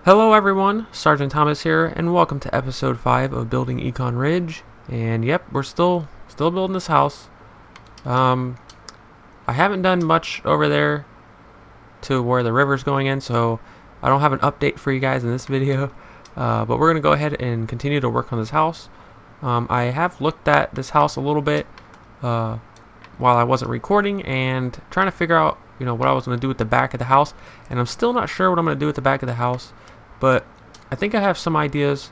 Hello everyone, Sergeant Thomas here, and welcome to episode 5 of Building Econ Ridge. And yep, we're still building this house. I haven't done much over there to where the river's going in, so I don't have an update for you guys in this video. But we're going to go ahead and continue to work on this house. I have looked at this house a little bit while I wasn't recording and trying to figure out what I was going to do with the back of the house. And I'm still not sure what I'm going to do with the back of the house. But I think I have some ideas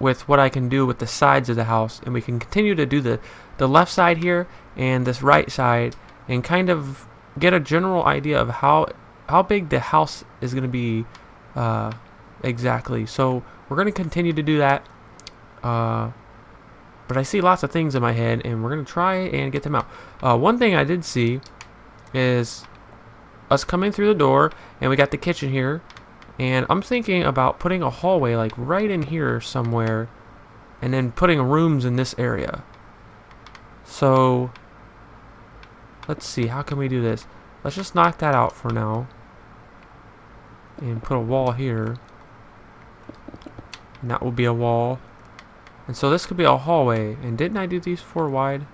with what I can do with the sides of the house, and we can continue to do the left side here and this right side and kind of get a general idea of how big the house is going to be exactly. So we're going to continue to do that, but I see lots of things in my head and we're going to try and get them out. One thing I did see is us coming through the door, and we got the kitchen here. And I'm thinking about putting a hallway like right in here somewhere, and then putting rooms in this area. So let's see, how can we do this? Let's just knock that out for now and put a wall here, and that will be a wall. And so this could be a hallway. And didn't I do these 4 wide?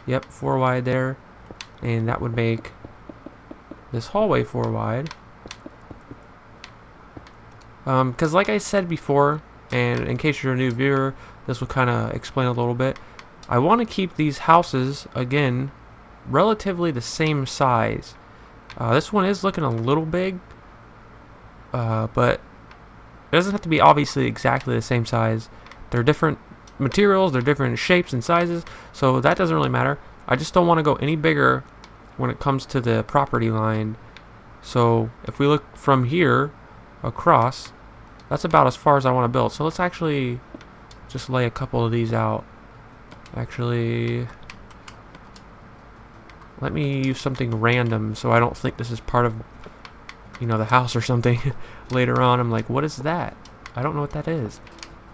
Yep, 4 wide there, and that would make this hallway 4 wide. Because like I said before, and in case you're a new viewer, this will kind of explain a little bit. I want to keep these houses, again, relatively the same size. This one is looking a little big, but it doesn't have to be obviously exactly the same size. They're different materials, they're different shapes and sizes, so that doesn't really matter. I just don't want to go any bigger when it comes to the property line. So if we look from here across, that's about as far as I want to build. So let's actually just lay a couple of these out. Actually, let me use something random so I don't think this is part of the house or something. Later on I'm like, what is that? I don't know what that is.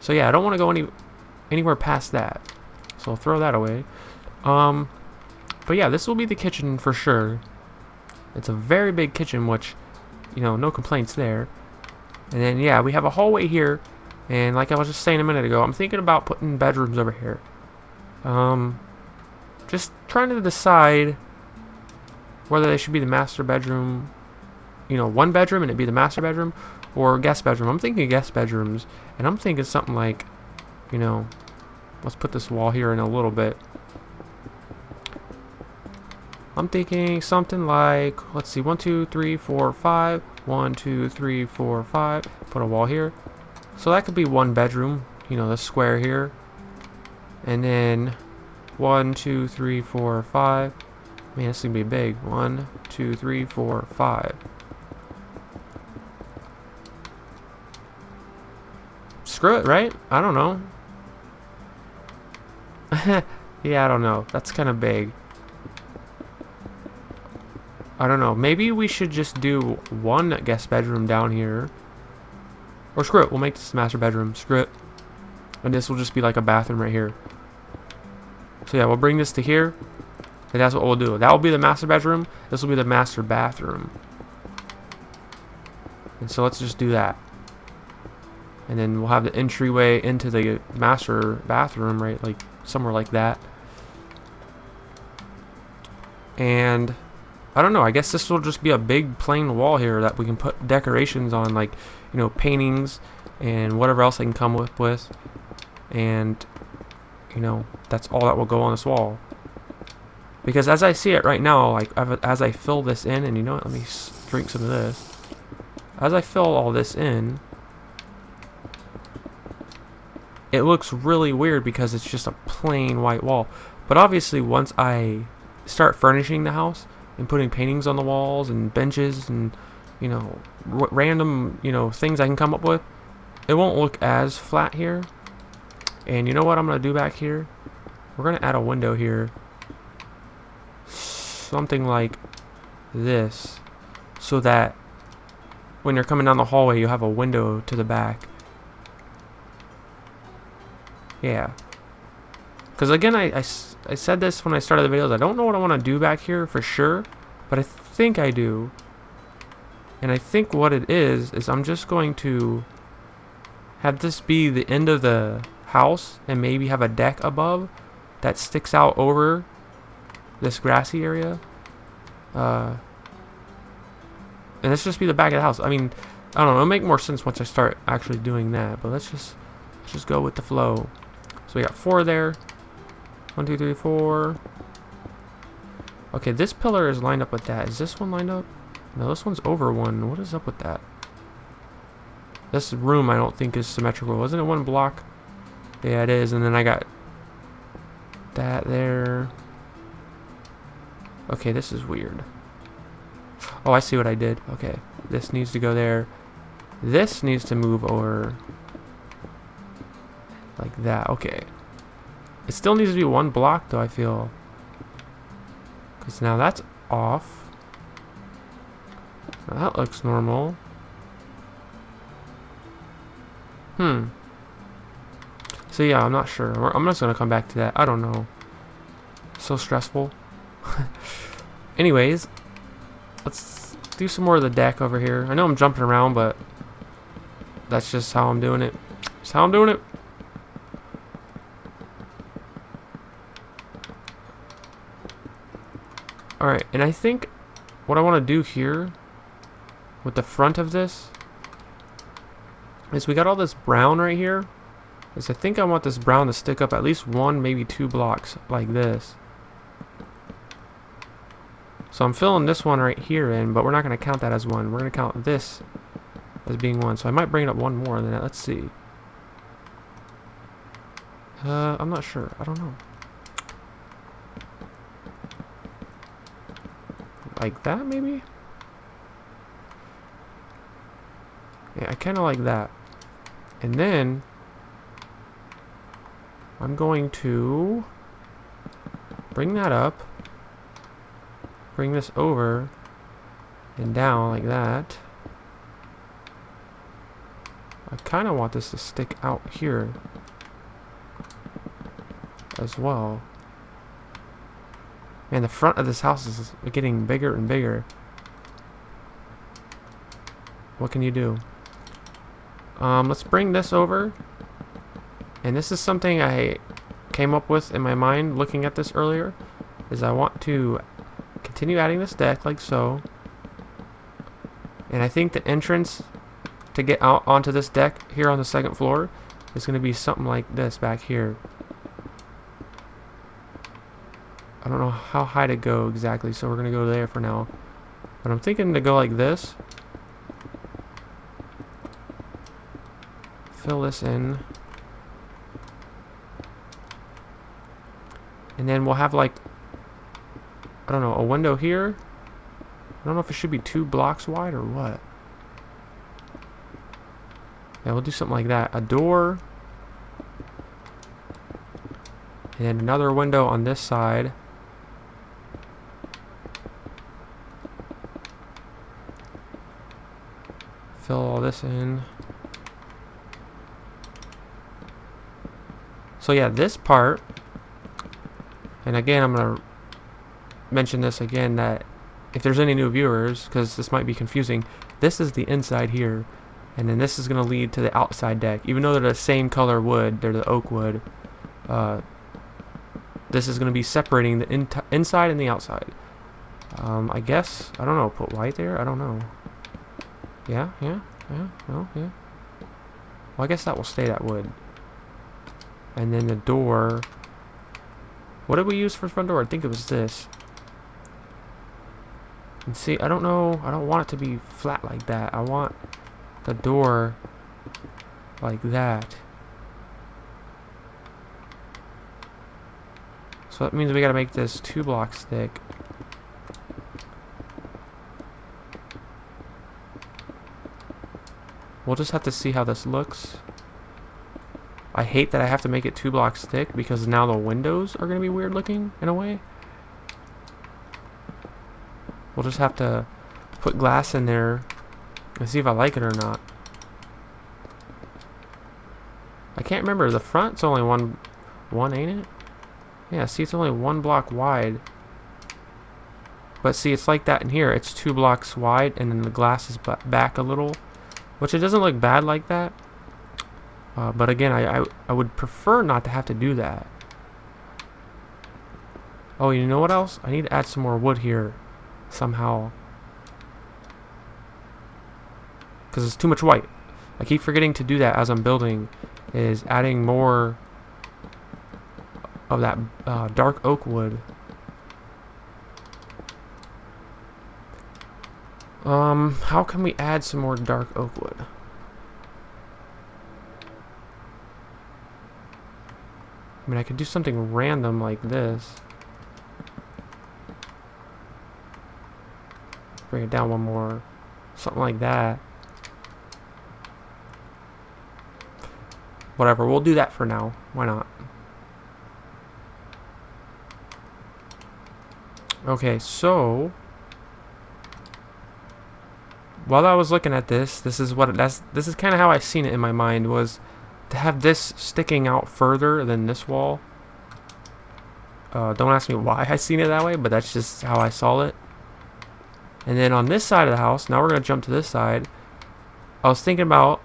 So yeah, I don't want to go anywhere past that, so I'll throw that away. But yeah, this will be the kitchen for sure. It's a very big kitchen, which no complaints there. And then yeah, we have a hallway here, and like I was just saying a minute ago, I'm thinking about putting bedrooms over here. Just trying to decide whether they should be the master bedroom, one bedroom and it'd be the master bedroom, or guest bedroom. I'm thinking guest bedrooms, and I'm thinking something like, let's put this wall here in a little bit. I'm thinking something like, let's see, 1 2 3 4 5 1 2 3 4 5. Put a wall here, so that could be 1 bedroom, this square here, and then 1 2 3 4 5. Man, this is gonna be big. 1 2 3 4 5. Screw it, right? I don't know. Yeah, I don't know. That's kind of big. I don't know. Maybe we should just do 1 guest bedroom down here. Or screw it. We'll make this master bedroom. Screw it. And this will just be like a bathroom right here. So yeah, we'll bring this to here. And that's what we'll do. That will be the master bedroom. This will be the master bathroom. And so let's just do that. And then we'll have the entryway into the master bathroom, right? Like somewhere like that. And I don't know, I guess this will just be a big plain wall here that we can put decorations on, like, paintings and whatever else I can come up with. And, that's all that will go on this wall. Because as I see it right now, like, as I fill this in, and let me drink some of this. As I fill all this in, it looks really weird because it's just a plain white wall. But obviously, once I start furnishing the house and putting paintings on the walls and benches and random things I can come up with, it won't look as flat here. And you know what I'm gonna do back here? We're gonna add a window here, something like this, so that when you're coming down the hallway you have a window to the back. Yeah, because again, I said this when I started the videos, I don't know what I want to do back here for sure, but I think I do. And I think what it is I'm just going to have this be the end of the house and maybe have a deck above that sticks out over this grassy area. And this just be the back of the house. I mean, I don't know, it'll make more sense once I start actually doing that, but let's just go with the flow. So we got 4 there. 1, 2, 3, 4. Okay, this pillar is lined up with that. Is this one lined up? No, this one's over one. What is up with that? This room I don't think is symmetrical. Wasn't it one block? Yeah, it is. And then I got that there. Okay, this is weird. Oh, I see what I did. Okay, this needs to go there. This needs to move over like that. Okay. It still needs to be one block though, I feel. Because now that's off. Now that looks normal. So yeah, I'm not sure. I'm just going to come back to that. I don't know. So stressful. Anyways, let's do some more of the deck over here. I know I'm jumping around, but that's just how I'm doing it. That's how I'm doing it. Alright, and I think what I want to do here with the front of this is we got all this brown right here. Is I think I want this brown to stick up at least 1, maybe 2 blocks like this. So I'm filling this one right here in, but we're not going to count that as 1. We're going to count this as being 1. So I might bring it up 1 more than that. Let's see. I'm not sure. I don't know. Like that, maybe? Yeah, I kind of like that. And then I'm going to bring that up, bring this over and down like that. I kind of want this to stick out here as well. And the front of this house is getting bigger and bigger. What can you do? Let's bring this over. And this is something I came up with in my mind looking at this earlier. Is I want to continue adding this deck like so. And I think the entrance to get out onto this deck here on the 2nd floor is going to be something like this back here. I don't know how high to go exactly, so we're going to go there for now. But I'm thinking to go like this. Fill this in. And then we'll have like, I don't know, a window here. I don't know if it should be 2 blocks wide or what. Yeah, we'll do something like that. A door. And then another window on this side. Fill all this in. So yeah, this part, and again I'm going to mention this again, that if there's any new viewers, because this might be confusing, this is the inside here, and then this is going to lead to the outside deck. Even though they're the same color wood, they're the oak wood, this is going to be separating the inside and the outside. I guess, I don't know, put white there? I don't know. Yeah, no, yeah. Well, I guess that will stay that wood. And then the door. What did we use for front door? I think it was this. And see, I don't know. I don't want it to be flat like that. I want the door like that. So that means we gotta make this 2 blocks thick. We'll just have to see how this looks. I hate that I have to make it 2 blocks thick because now the windows are going to be weird looking in a way. We'll just have to put glass in there and see if I like it or not. I can't remember. The front's only one, ain't it? Yeah, see, it's only 1 block wide. but see, it's like that in here. It's 2 blocks wide, and then the glass is back a little, which it doesn't look bad like that. But again, I would prefer not to have to do that. Oh, you know what else? I need to add some more wood here somehow, because it's too much white. I keep forgetting to do that as I'm building, is adding more of that dark oak wood. How can we add some more dark oak wood? I mean, I could do something random like this. Bring it down one more. Something like that. Whatever, we'll do that for now. Why not? Okay, so while I was looking at this, this is kind of how I seen it in my mind, was to have this sticking out further than this wall. Don't ask me why I seen it that way, but that's just how I saw it. And then on this side of the house, now we're going to jump to this side. I was thinking about,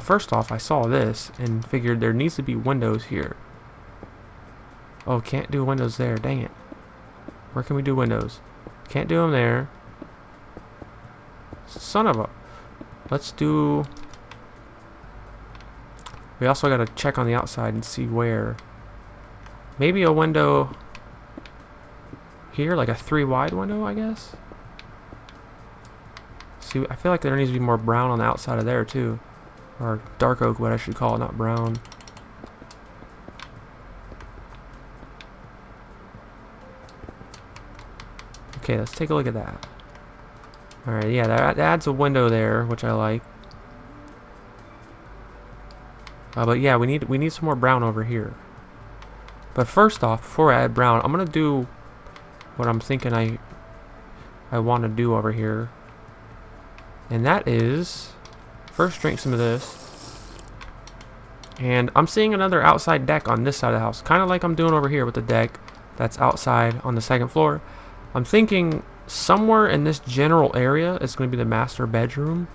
first off, I saw this and figured there needs to be windows here. Oh, can't do windows there, dang it. Where can we do windows? Can't do them there. Son of a... Let's do... We also got to check on the outside and see where. Maybe a window here, like a 3 wide window, I guess. See, I feel like there needs to be more brown on the outside of there too, or dark oak, what I should call it, not brown. Okay, let's take a look at that. All right, yeah, that adds a window there, which I like. But yeah, we need some more brown over here. But first off, before I add brown, I'm gonna do what I'm thinking I want to do over here, and that is first drink some of this. And I'm seeing another outside deck on this side of the house, kind of like I'm doing over here with the deck that's outside on the 2nd floor. I'm thinking somewhere in this general area is going to be the master bedroom,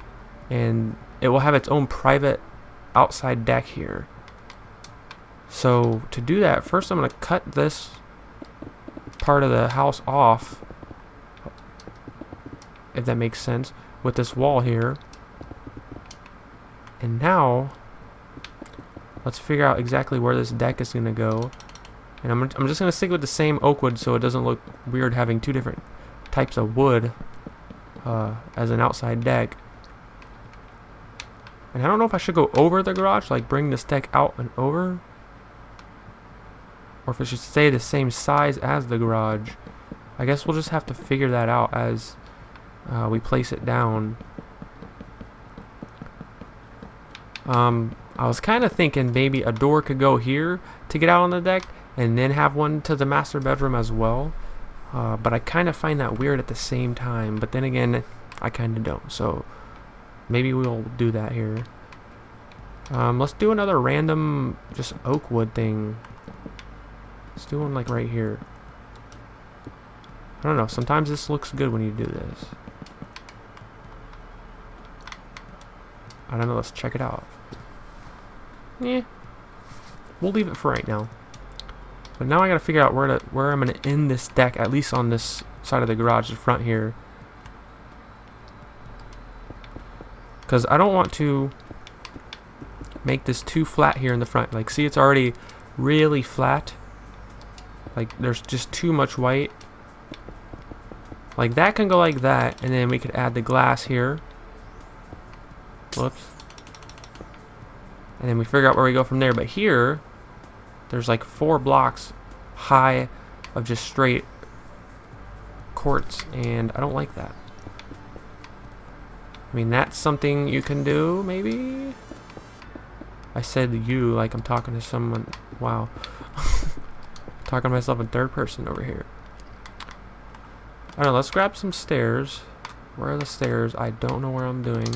and it will have its own private outside deck here. So to do that, first I'm going to cut this part of the house off, if that makes sense, with this wall here. And now let's figure out exactly where this deck is going to go. And I'm just going to stick with the same oak wood so it doesn't look weird having 2 different types of wood as an outside deck. And I don't know if I should go over the garage, like bring this deck out and over, or if it should stay the same size as the garage. I guess we'll just have to figure that out as we place it down. I was kind of thinking maybe a door could go here to get out on the deck, and then have one to the master bedroom as well. But I kind of find that weird at the same time. But then again, I kind of don't. So maybe we'll do that here. Let's do another random just oak wood thing. Let's do one like right here. I don't know. Sometimes this looks good when you do this. I don't know. Let's check it out. Yeah. We'll leave it for right now. But now I gotta figure out where I'm gonna end this deck, at least on this side of the garage, the front here. Because I don't want to make this too flat here in the front. Like, see, it's already really flat. Like, there's just too much white. Like, that can go like that, and then we could add the glass here. Whoops. And then we figure out where we go from there. But here, there's like 4 blocks high of just straight quartz, and I don't like that. I mean, that's something you can do, maybe? I said you like I'm talking to someone. Wow. Talking to myself in 3rd person over here. I don't know, let's grab some stairs. Where are the stairs? I don't know where I'm doing.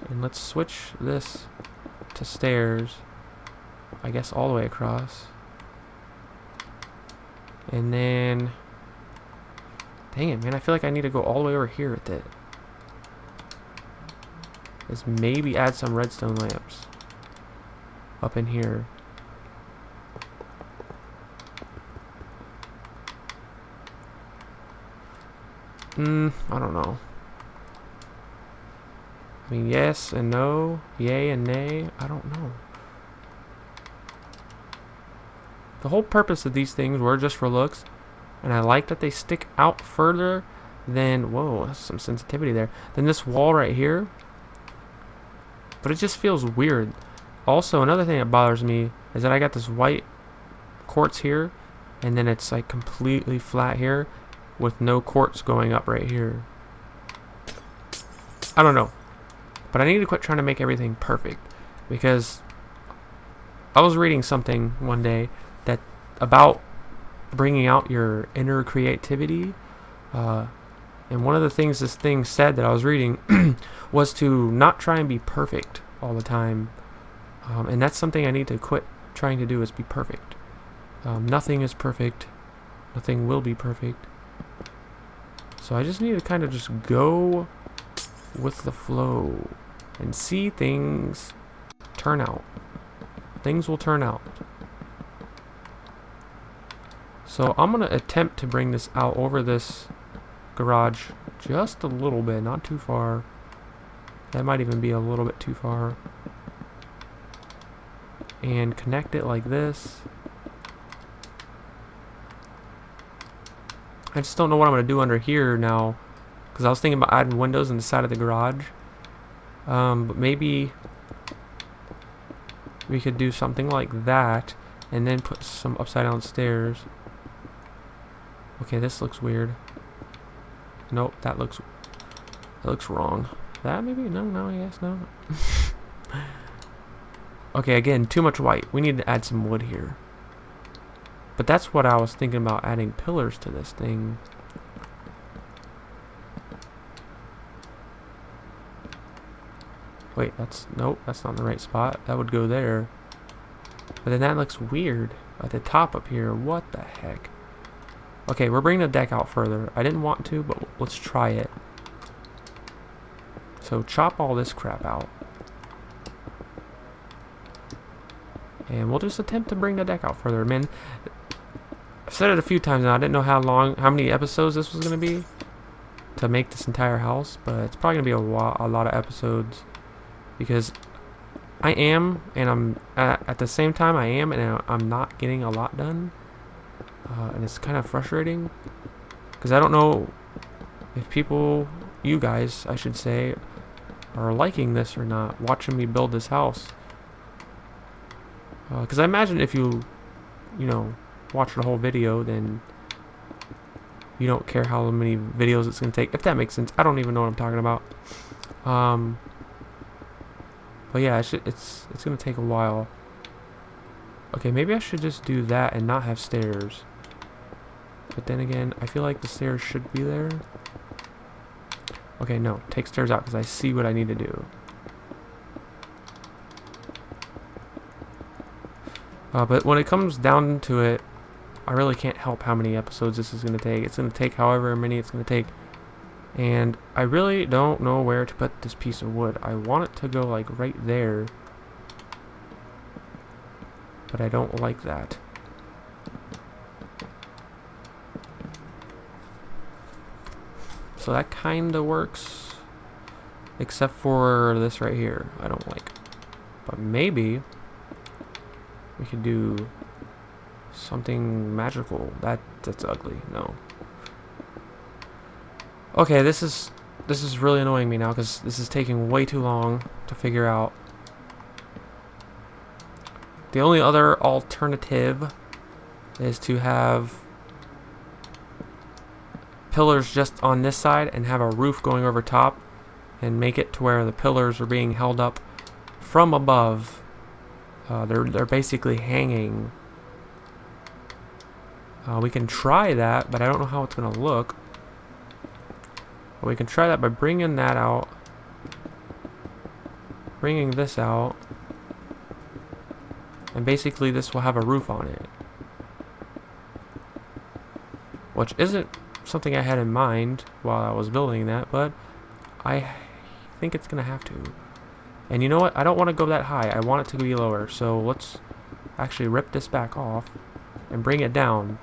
And let's switch this to stairs. I guess all the way across. And then, dang it, man, I feel like I need to go all the way over here with it. Let's maybe add some redstone lamps up in here. I don't know. I mean, yes and no, yay and nay, I don't know. The whole purpose of these things were just for looks, and I like that they stick out further than, whoa, that's some sensitivity there, than this wall right here. But it just feels weird. Also, another thing that bothers me is that I got this white quartz here, and then it's like completely flat here with no quartz going up right here. I don't know. But I need to quit trying to make everything perfect, because I was reading something one day that about bringing out your inner creativity, and one of the things this thing said that I was reading was to not try and be perfect all the time, and that's something I need to quit trying to do, is be perfect. Nothing is perfect, nothing will be perfect, so I just need to kind of just go with the flow and see things turn out. Things will turn out. So I'm gonna attempt to bring this out over this garage just a little bit, not too far. That might even be a little bit too far. And connect it like this. I just don't know what I'm gonna do under here now, because I was thinking about adding windows in the side of the garage. But maybe we could do something like that and then put some upside down stairs. Okay, this looks weird. Nope, that looks wrong. That maybe? No, yes, no. Okay, again, too much white. We need to add some wood here. But that's what I was thinking about, adding pillars to this thing. Wait, nope, that's not the right spot. That would go there. But then that looks weird at the top up here. What the heck? Okay, we're bringing the deck out further. I didn't want to, but let's try it. So chop all this crap out. And we'll just attempt to bring the deck out further. Man, I've said it a few times now. I didn't know how many episodes this was going to be to make this entire house, but it's probably going to be a lot of episodes, because I am, and I'm at the same time I am, and I'm not getting a lot done, and it's kind of frustrating, because I don't know if people, you guys, I should say, are liking this or not, watching me build this house. Because I imagine if you know, watch the whole video, then you don't care how many videos it's going to take, if that makes sense. I don't even know what I'm talking about. But yeah, it's going to take a while. Okay, maybe I should just do that and not have stairs. But then again, I feel like the stairs should be there. Okay, no, take stairs out, because I see what I need to do. But when it comes down to it, I really can't help how many episodes this is going to take. It's going to take however many it's going to take. And I really don't know where to put this piece of wood. I want it to go like right there, but I don't like that. So that kind of works, except for this right here. I don't like. But maybe we could do something magical. That's ugly. No. Okay, this is really annoying me now, because this is taking way too long to figure out. The only other alternative is to have pillars just on this side and have a roof going over top, and make it to where the pillars are being held up from above. They're basically hanging. We can try that, but I don't know how it's going to look. But we can try that by bringing that out, bringing this out, and basically this will have a roof on it. which isn't something I had in mind while I was building that, but I think it's gonna have to. And you know what? I don't want to go that high. I want it to be lower. So let's actually rip this back off and bring it down.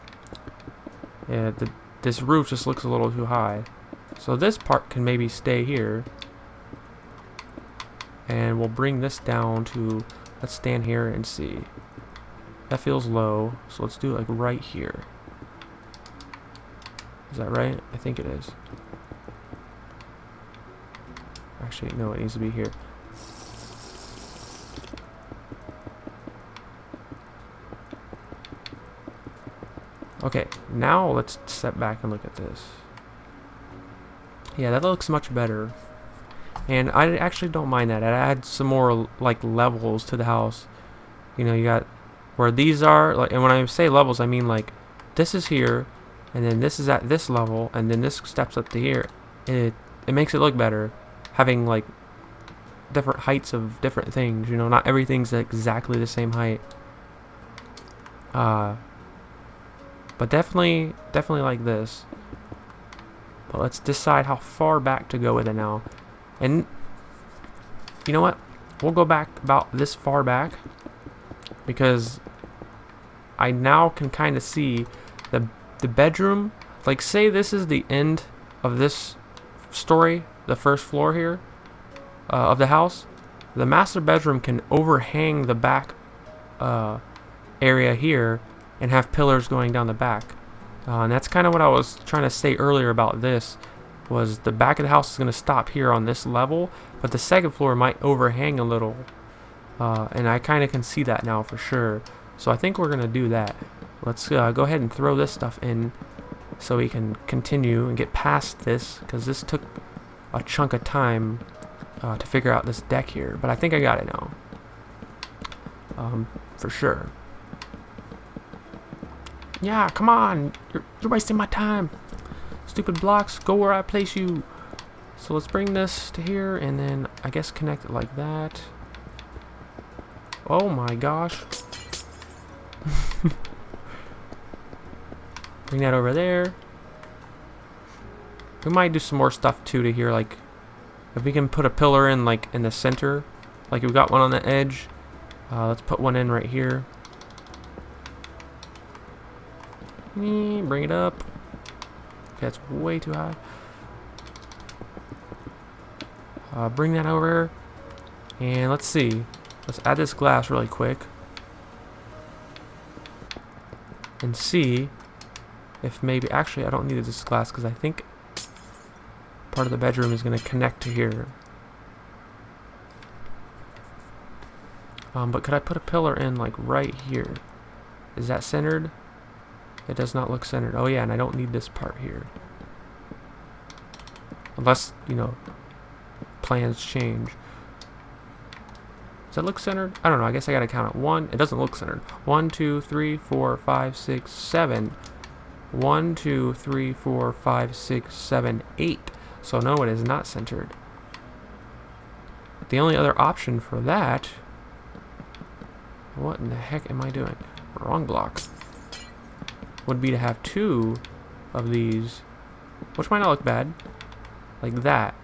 Yeah, this roof just looks a little too high. So this part can maybe stay here. And we'll bring this down to, let's stand here and see. That feels low, so let's do it like right here. Is that right? I think it is. Actually, no, it needs to be here. Okay, now let's step back and look at this. Yeah, that looks much better. And I actually don't mind that. It adds some more like levels to the house. You know, you got where these are, like, and when I say levels, I mean like this is here, and then this is at this level, and then this steps up to here. It makes it look better, having like different heights of different things. You know, not everything's exactly the same height. But definitely like this. But let's decide how far back to go with it now. And you know what? We'll go back about this far back because I now can kind of see the bedroom. Like, say this is the end of this story, the first floor here of the house. The master bedroom can overhang the back area here and have pillars going down the back. And that's kind of what I was trying to say earlier about this, was the back of the house is going to stop here on this level, but the second floor might overhang a little. And I kind of can see that now for sure. So I think we're going to do that. Let's go ahead and throw this stuff in so we can continue and get past this, because this took a chunk of time to figure out this deck here. But I think I got it now. For sure. Yeah, come on. You're wasting my time. Stupid blocks, go where I place you. So let's bring this to here, and then I guess connect it like that. Oh my gosh. Bring that over there. We might do some more stuff too to here, like if we can put a pillar in like in the center, like we got one on the edge. Let's put one in right here. Bring it up. Okay, that's way too high. Bring that over. And let's see. Let's add this glass really quick. And see if maybe... Actually, I don't need this glass because I think part of the bedroom is going to connect to here. But could I put a pillar in like right here? Is that centered? It does not look centered. Oh yeah, and I don't need this part here. Unless, you know, plans change. Does that look centered? I don't know. I guess I gotta count it. One. It doesn't look centered. 1, 2, 3, 4, 5, 6, 7. 1, 2, 3, 4, 5, 6, 7, 8. So no, it is not centered. The only other option for that... What in the heck am I doing? Wrong block. Would be to have 2 of these, which might not look bad, like that,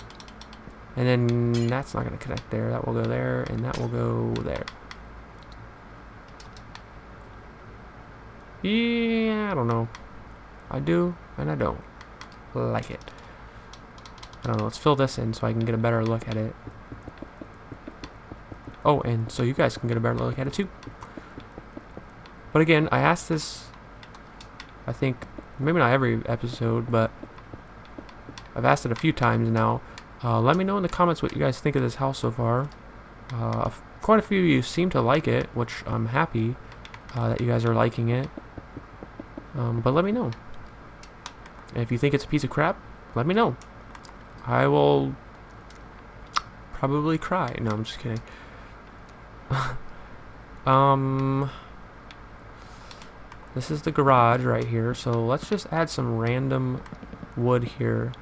and then that's not going to connect there. That will go there, and that will go there. Yeah, I don't know. I do, and I don't like it. I don't know. Let's fill this in so I can get a better look at it. Oh, and so you guys can get a better look at it too. But again, I asked this, I think, maybe not every episode, but I've asked it a few times now. Let me know in the comments what you guys think of this house so far. Quite a few of you seem to like it, which I'm happy that you guys are liking it. But let me know. And if you think it's a piece of crap, let me know. I will probably cry. No, I'm just kidding. This is the garage right here, so let's just add some random wood here.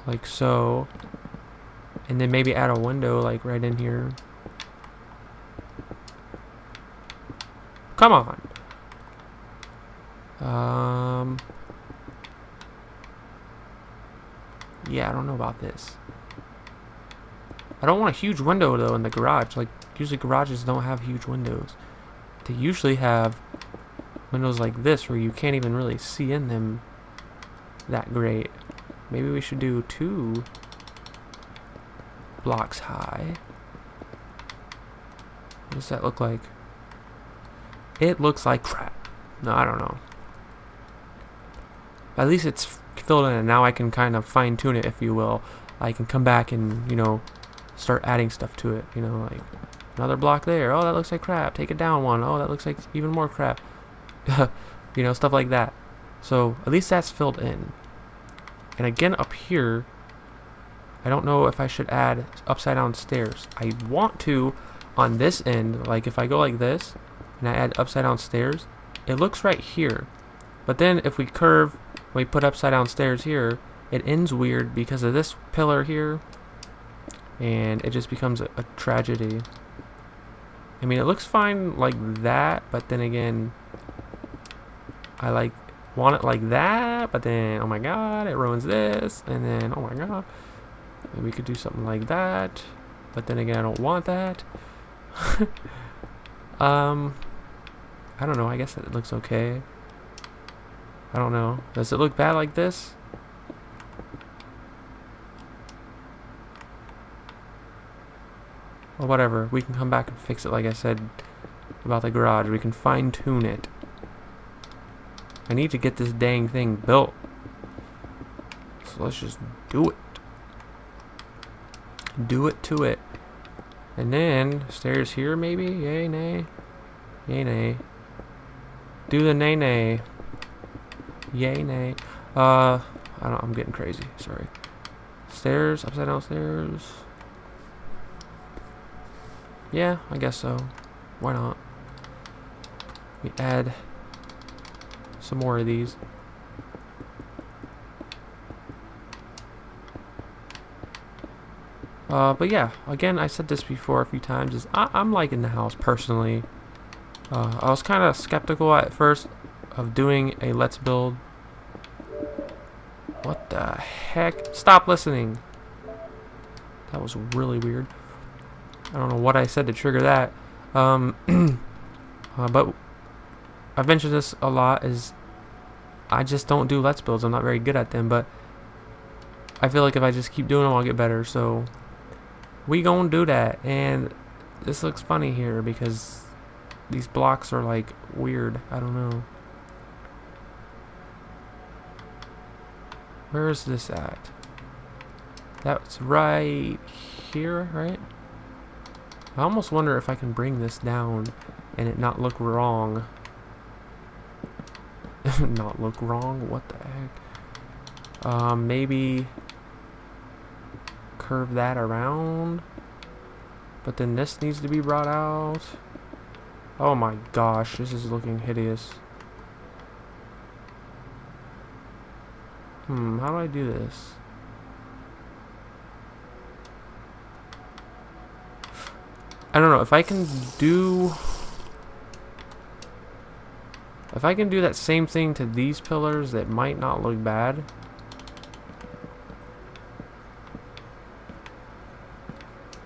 Like so. And then maybe add a window like right in here. Come on. Yeah, I don't know about this. I don't want a huge window though in the garage. Like, usually garages don't have huge windows. They usually have windows like this where you can't even really see in them that great. Maybe we should do 2 blocks high. What does that look like? It looks like crap. No, I don't know. At least it's filled in, and now I can kind of fine tune it, if you will. I can come back and, you know, start adding stuff to it. You know, like another block there. Oh, that looks like crap. Take it down one. Oh, that looks like even more crap. You know, stuff like that. So at least that's filled in. And again, up here, I don't know if I should add upside down stairs. I want to on this end. Like if I go like this and I add upside down stairs, it looks right here. But then if we curve, we put upside down stairs here, it ends weird because of this pillar here, and it just becomes a tragedy. I mean, it looks fine like that, but then again, I want it like that, but then, oh my god, it ruins this, and then, oh my god, maybe we could do something like that, but then again, I don't want that. I don't know, I guess it looks okay. I don't know. Does it look bad like this? Well, whatever. We can come back and fix it like I said about the garage. We can fine tune it. I need to get this dang thing built. So let's just do it. Do it to it. And then stairs here maybe? Yay, nay. Yay, nay. Do the nay, nay. Yay, nay. I'm getting crazy. Sorry. Stairs, upside down stairs. Yeah, I guess so. Why not? We add some more of these. But yeah, again, I said this before a few times, is I'm liking the house personally. I was kind of skeptical at first of doing a let's build. What the heck? Stop listening. That was really weird. I don't know what I said to trigger that. But I've mentioned this a lot, is I just don't do let's builds. I'm not very good at them, but I feel like if I just keep doing them, I'll get better. So we gonna do that. And this looks funny here because these blocks are like weird. I don't know. Where is this at? That's right here, right? I almost wonder if I can bring this down and it not look wrong. Not look wrong? What the heck? Maybe curve that around. But then this needs to be brought out. Oh my gosh, this is looking hideous. How do I do this? I don't know if I can do that same thing to these pillars. That might not look bad.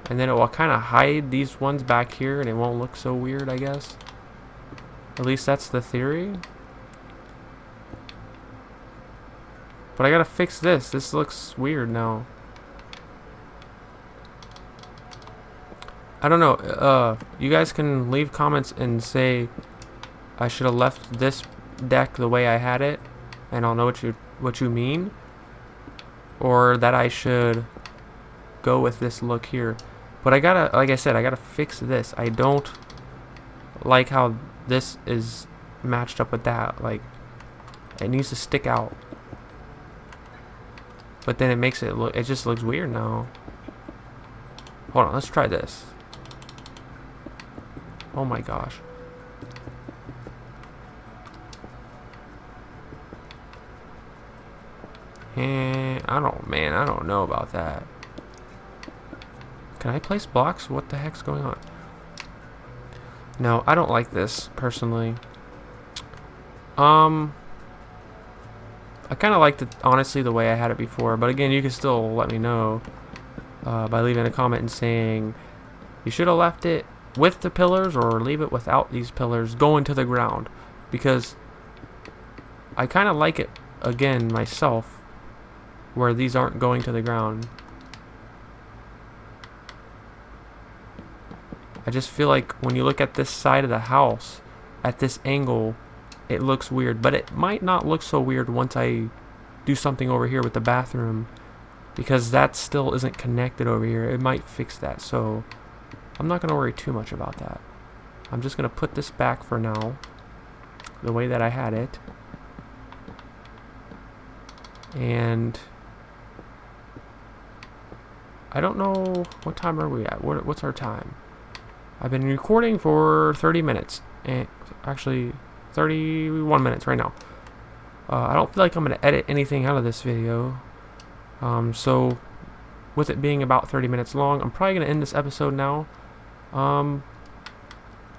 And then it will kind of hide these ones back here and it won't look so weird, I guess. At least that's the theory. But I gotta fix this. This looks weird now. I don't know. You guys can leave comments and say I should have left this deck the way I had it, and I'll know what you mean, or that I should go with this look here. But I gotta, like I said, I gotta fix this. I don't like how this is matched up with that. Like, it needs to stick out. But then it makes it look, it just looks weird now. Hold on, let's try this. Oh my gosh. And I don't know about that. Can I place blocks? What the heck's going on? No, I don't like this personally. I kind of liked it, honestly, the way I had it before. But again, you can still let me know by leaving a comment and saying you should have left it with the pillars or leave it without these pillars going to the ground. Because I kind of like it, again, myself, where these aren't going to the ground. I just feel like when you look at this side of the house, at this angle, it looks weird. But it might not look so weird once I do something over here with the bathroom, because that still isn't connected over here. It might fix that, so I'm not going to worry too much about that. I'm just going to put this back for now, the way that I had it. And I don't know, what time are we at? What's our time? I've been recording for 30 minutes, and actually 31 minutes right now. I don't feel like I'm going to edit anything out of this video. So with it being about 30 minutes long, I'm probably going to end this episode now. I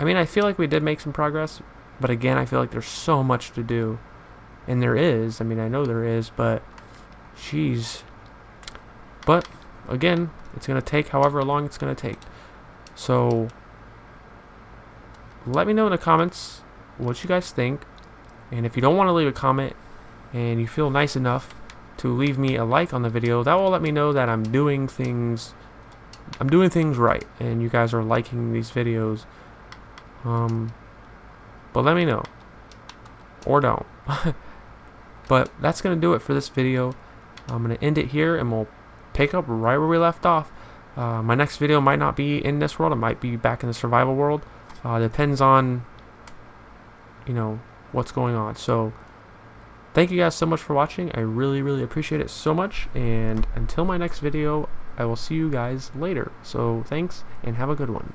mean, I feel like we did make some progress, but again, I feel like there's so much to do. And there is, I mean, I know there is, but jeez. But again, it's going to take however long it's going to take. So let me know in the comments what you guys think. And if you don't want to leave a comment and you feel nice enough to leave me a like on the video, that will let me know that I'm doing things right and you guys are liking these videos. But let me know, or don't. But that's gonna do it for this video. I'm gonna end it here and we'll pick up right where we left off. My next video might not be in this world, it might be back in the survival world. Depends on, you know, what's going on. So thank you guys so much for watching. I really appreciate it so much, and until my next video, I will see you guys later. So thanks and have a good one.